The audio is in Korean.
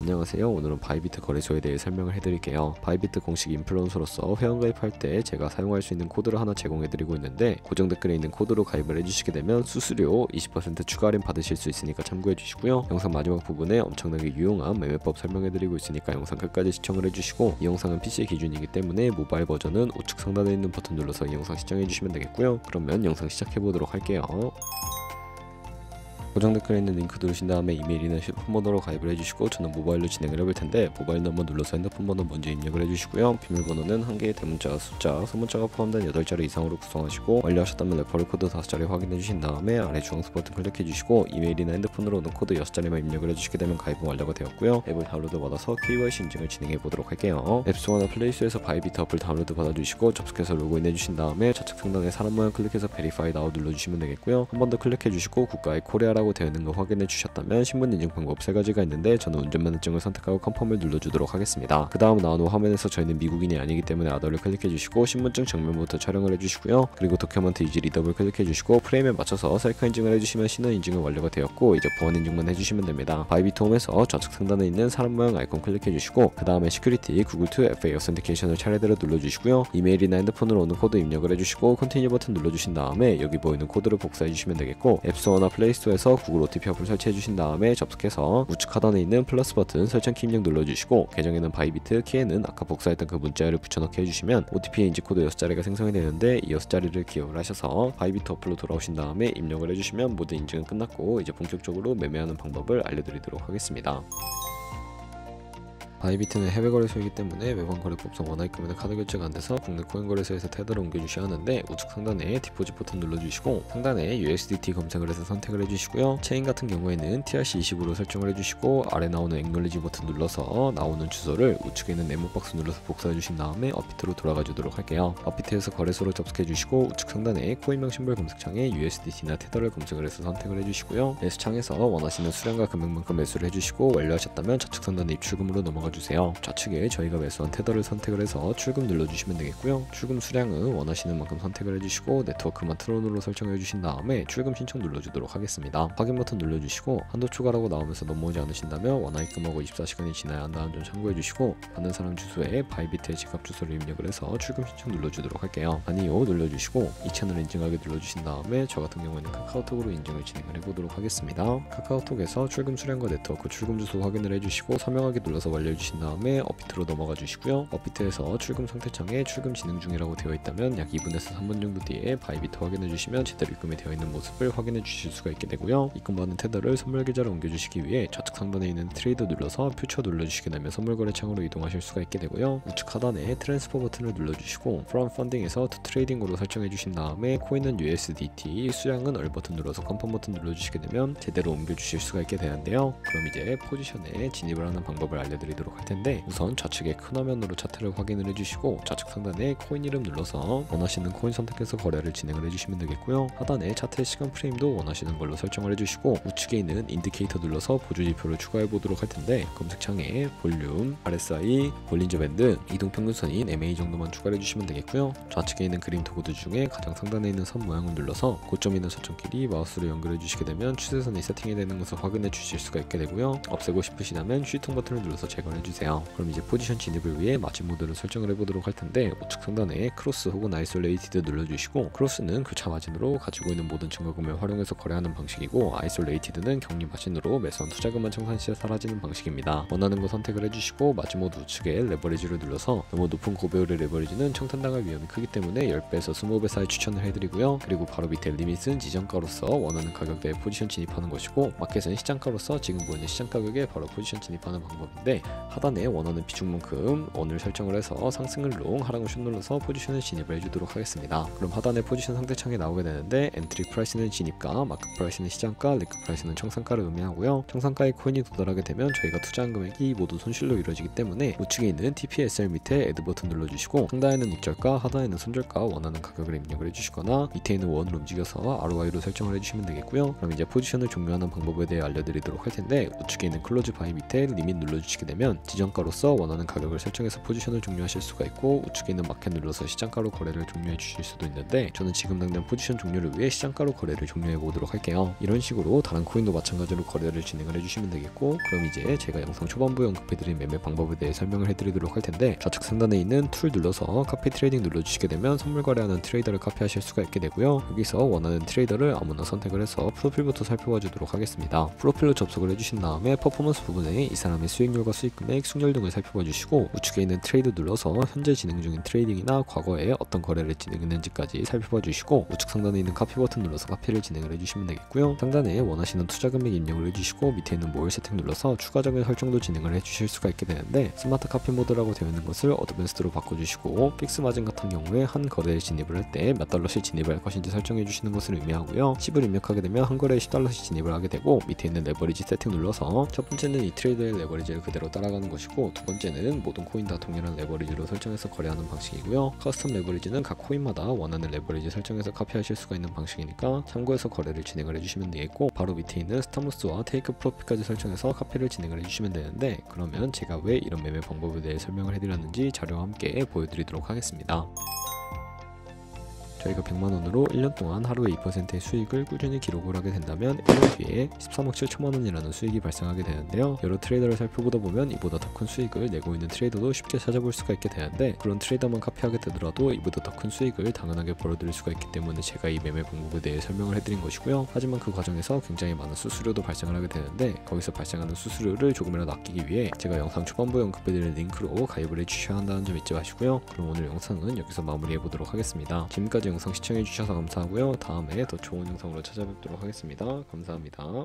안녕하세요. 오늘은 바이비트 거래소에 대해 설명을 해드릴게요. 바이비트 공식 인플루언서로서 회원가입할 때 제가 사용할 수 있는 코드를 하나 제공해드리고 있는데 고정 댓글에 있는 코드로 가입을 해주시게 되면 수수료 20% 추가 할인 받으실 수 있으니까 참고해주시고요. 영상 마지막 부분에 엄청나게 유용한 매매법 설명해드리고 있으니까 영상 끝까지 시청을 해주시고, 이 영상은 PC 기준이기 때문에 모바일 버전은 우측 상단에 있는 버튼 눌러서 이 영상 시청해주시면 되겠고요. 그러면 영상 시작해보도록 할게요. 고정 댓글에 있는 링크 누르신 다음에 이메일이나 휴대폰 번호로 가입을 해주시고, 저는 모바일로 진행을 해볼 텐데 모바일 넘버 눌러서 핸드폰 번호 먼저 입력을 해주시고요. 비밀번호는 1개의 대문자, 숫자, 소문자가 포함된 8자리 이상으로 구성하시고, 완료하셨다면 레퍼럴 코드 5자리 확인해 주신 다음에 아래 주황색 버튼 클릭해 주시고, 이메일이나 핸드폰으로 오는 코드 6자리만 입력을 해주시게 되면 가입은 완료가 되었고요. 앱을 다운로드 받아서 KYC 인증을 진행해 보도록 할게요. 앱스토어나 플레이스토어에서 바이비트 어플 다운로드 받아주시고 접속해서 로그인해 주신 다음에 좌측 상단에 사람 모양 클릭해서 베리파이 나우 눌러주시면 되겠고요. 한 번 더 클릭해 주시고 국가의 코리아라고 되어 있는 거 확인해 주셨다면 신분 인증 방법 3가지가 있는데 저는 운전면허증을 선택하고 컨펌을 눌러주도록 하겠습니다. 그 다음 나오는 화면에서 저희는 미국인이 아니기 때문에 아더를 클릭해 주시고 신분증 정면부터 촬영을 해주시고요. 그리고 도큐먼트 이지 리더블 클릭해 주시고 프레임에 맞춰서 셀카 인증을 해주시면 신원 인증은 완료가 되었고, 이제 보안 인증만 해주시면 됩니다. 바이비트 홈에서 좌측 상단에 있는 사람 모양 아이콘 클릭해 주시고, 그 다음에 시큐리티 구글 투 FA 어센티케이션을 차례대로 눌러주시고요. 이메일이나 핸드폰으로 오는 코드 입력을 해주시고 컨티뉴 버튼 눌러주신 다음에 여기 보이는 코드를 복사해 주시면 되겠고, 앱스토어나 플레이스토어에서 구글 OTP 어플 설치해 주신 다음에 접속해서 우측 하단에 있는 플러스 버튼 설정키 입력 눌러주시고, 계정에는 바이비트, 키에는 아까 복사했던 그 문자열을 붙여넣기 해주시면 OTP 인지 코드 6자리가 생성이 되는데, 이 6자리를 기억을 하셔서 바이비트 어플로 돌아오신 다음에 입력을 해주시면 모든 인증은 끝났고, 이제 본격적으로 매매하는 방법을 알려드리도록 하겠습니다. 바이비트는 해외 거래소이기 때문에 외환 거래법상 원화입금이나 카드 결제가 안돼서 국내 코인 거래소에서 테더를 옮겨주셔야 하는데, 우측 상단에 디포짓 버튼 눌러주시고 상단에 USDT 검색을 해서 선택을 해주시고요. 체인 같은 경우에는 TRC20으로 설정을 해주시고, 아래 나오는 액놀리지 버튼 눌러서 나오는 주소를 우측에 있는 네모 박스 눌러서 복사해 주신 다음에 업비트로 돌아가 주도록 할게요. 업비트에서 거래소로 접속해 주시고 우측 상단에 코인명 심볼 검색창에 USDT나 테더를 검색을 해서 선택을 해주시고요. 매수창에서 원하시는 수량과 금액만큼 매수를 해주시고, 완료하셨다면 좌측 상단에 입출금으로 넘어가 주세요. 좌측에 저희가 매수한 테더를 선택을 해서 출금 눌러주시면 되겠고요. 출금 수량은 원하시는 만큼 선택을 해주시고 네트워크만 트론으로 설정해 주신 다음에 출금 신청 눌러주도록 하겠습니다. 확인 버튼 눌러주시고 한도 추가라고 나오면서 넘어오지 않으신다면 원화입금하고 24시간이 지나야 한다는 점 참고해 주시고, 받는 사람 주소에 바이비트의 지갑 주소를 입력을 해서 출금 신청 눌러주도록 할게요. 아니요 눌러주시고 이 채널 인증하게 눌러주신 다음에 저 같은 경우에는 카카오톡으로 인증을 진행을 해보도록 하겠습니다. 카카오톡에서 출금 수량과 네트워크 출금 주소 확인을 해주시고 서명하기 눌러서 완료해주신 다음에 업비트로 넘어가 주시고요. 업비트에서 출금 상태창에 출금 진행 중이라고 되어 있다면 약 2분에서 3분 정도 뒤에 바이비트 확인해 주시면 제대로 입금이 되어 있는 모습을 확인해 주실 수가 있게 되고요. 입금받은 테더를 선물 계좌로 옮겨주시기 위해 좌측 상단에 있는 트레이드 눌러서 퓨처 눌러주시게 되면 선물 거래 창으로 이동하실 수가 있게 되고요. 우측 하단에 트랜스퍼 버튼을 눌러주시고 From Funding에서 To Trading으로 설정해 주신 다음에 코인은 USDT, 수량은 얼 버튼 눌러서 컨펌 버튼 눌러주시게 되면 제대로 옮겨주실 수가 있게 되는데요. 그럼 이제 포지션에 진입을 하는 방법을 알려드리도록 할 텐데, 우선 좌측의 큰 화면으로 차트를 확인을 해주시고 좌측 상단에 코인 이름 눌러서 원하시는 코인 선택해서 거래를 진행을 해주시면 되겠고요. 하단에 차트의 시간 프레임도 원하시는 걸로 설정을 해주시고 우측에 있는 인디케이터 눌러서 보조 지표를 추가해 보도록 할 텐데, 검색창에 볼륨, RSI, 볼린저 밴드, 이동평균선인 MA 정도만 추가해 주시면 되겠고요. 좌측에 있는 그림 도구들 중에 가장 상단에 있는 선 모양을 눌러서 고점 있는 저점끼리 마우스로 연결해 주시게 되면 추세선이 세팅이 되는 것을 확인해 주실 수가 있게 되고요. 없애고 싶으시다면 쉬통 버튼을 눌러서 제거해 주세요. 그럼 이제 포지션 진입을 위해 마진 모드를 설정을 해보도록 할 텐데, 우측 상단에 크로스 혹은 아이솔레이티드 눌러주시고, 크로스는 교차 마진으로 가지고 있는 모든 증거금을 활용해서 거래하는 방식이고, 아이솔레이티드는 격리 마진으로 매수한 투자금만 청산 시에 사라지는 방식입니다. 원하는 거 선택을 해주시고 마진 모드 우측에 레버리지를 눌러서 너무 높은 고배율의 레버리지는 청탄당할 위험이 크기 때문에 10배에서 20배 사이 추천을 해드리고요. 그리고 바로 밑에 리밋은 지정가로서 원하는 가격대에 포지션 진입하는 것이고, 마켓은 시장가로서 지금 보이는 시장 가격에 바로 포지션 진입하는 방법인데, 하단에 원하는 비중만큼 원을 설정을 해서 상승을 롱, 하락을 숏 눌러서 포지션을 진입을 해주도록 하겠습니다. 그럼 하단에 포지션 상대창에 나오게 되는데, 엔트리 프라이스는 진입가, 마크 프라이스는 시장가, 리크 프라이스는 청산가를 의미하고요. 청산가의 코인이 도달하게 되면 저희가 투자한 금액이 모두 손실로 이루어지기 때문에 우측에 있는 TPSL 밑에 애드 버튼 눌러주시고, 상단에는 익절가, 하단에는 손절가 원하는 가격을 입력을 해주시거나 밑에 있는 원을 움직여서 ROI로 설정을 해주시면 되겠고요. 그럼 이제 포지션을 종료하는 방법에 대해 알려드리도록 할 텐데, 우측에 있는 클로즈 바이 밑에 리밋 눌러주시게 되면 되면 지정가로서 원하는 가격을 설정해서 포지션을 종료하실 수가 있고, 우측에 있는 마켓 눌러서 시장가로 거래를 종료해 주실 수도 있는데, 저는 지금 당장 포지션 종료를 위해 시장가로 거래를 종료해 보도록 할게요. 이런 식으로 다른 코인도 마찬가지로 거래를 진행을 해주시면 되겠고, 그럼 이제 제가 영상 초반부에 언급해드린 매매 방법에 대해 설명을 해드리도록 할 텐데, 좌측 상단에 있는 툴 눌러서 카피 트레이딩 눌러주시게 되면 선물 거래하는 트레이더를 카피하실 수가 있게 되고요. 여기서 원하는 트레이더를 아무나 선택을 해서 프로필부터 살펴봐 주도록 하겠습니다. 프로필로 접속을 해주신 다음에 퍼포먼스 부분에 이 사람의 수익률과 수익금액, 숙렬 등을 살펴봐 주시고, 우측에 있는 트레이드 눌러서 현재 진행 중인 트레이딩이나 과거에 어떤 거래를 진행했는지까지 살펴봐 주시고, 우측 상단에 있는 카피 버튼 눌러서 카피를 진행을 해주시면 되겠고요. 상단에 원하시는 투자 금액 입력을 해주시고, 밑에 있는 모일 세팅 눌러서 추가적인 설정도 진행을 해주실 수가 있게 되는데, 스마트 카피 모드라고 되어 있는 것을 어드밴스드로 바꿔주시고, 픽스 마진 같은 경우에 한 거래에 진입을 할 때 몇 달러씩 진입을 할 것인지 설정해 주시는 것을 의미하고요. 10을 입력하게 되면 한 거래에 10달러씩 진입을 하게 되고, 밑에 있는 레버리지 세팅 눌러서 첫 번째는 이 트레이드의 레버리지를 그대로 따라가는 것이고, 두 번째는 모든 코인 다 동일한 레버리지로 설정해서 거래하는 방식이고요. 커스텀 레버리지는 각 코인마다 원하는 레버리지 설정해서 카피하실 수가 있는 방식이니까 참고해서 거래를 진행을 해주시면 되겠고, 바로 밑에 있는 스탑로스와 테이크 프로핏까지 설정해서 카피를 진행을 해주시면 되는데, 그러면 제가 왜 이런 매매 방법에 대해 설명을 해드렸는지 자료와 함께 보여드리도록 하겠습니다. 저희가 100만원으로 1년 동안 하루에 2%의 수익을 꾸준히 기록을 하게 된다면 1년 뒤에 13억 7천만원이라는 수익이 발생하게 되는데요. 여러 트레이더를 살펴보다 보면 이보다 더 큰 수익을 내고 있는 트레이더도 쉽게 찾아볼 수가 있게 되는데, 그런 트레이더만 카피하게 되더라도 이보다 더 큰 수익을 당연하게 벌어들일 수가 있기 때문에 제가 이 매매 방법에 대해 설명을 해드린 것이고요. 하지만 그 과정에서 굉장히 많은 수수료도 발생을 하게 되는데, 거기서 발생하는 수수료를 조금이라도 아끼기 위해 제가 영상 초반부에 언급해드린 링크로 가입을 해주셔야 한다는 점 잊지 마시고요. 그럼 오늘 영상은 여기서 마무리해보도록 하겠습니다. 지금까지 영상 시청해주셔서 감사하고요. 다음에 더 좋은 영상으로 찾아뵙도록 하겠습니다. 감사합니다.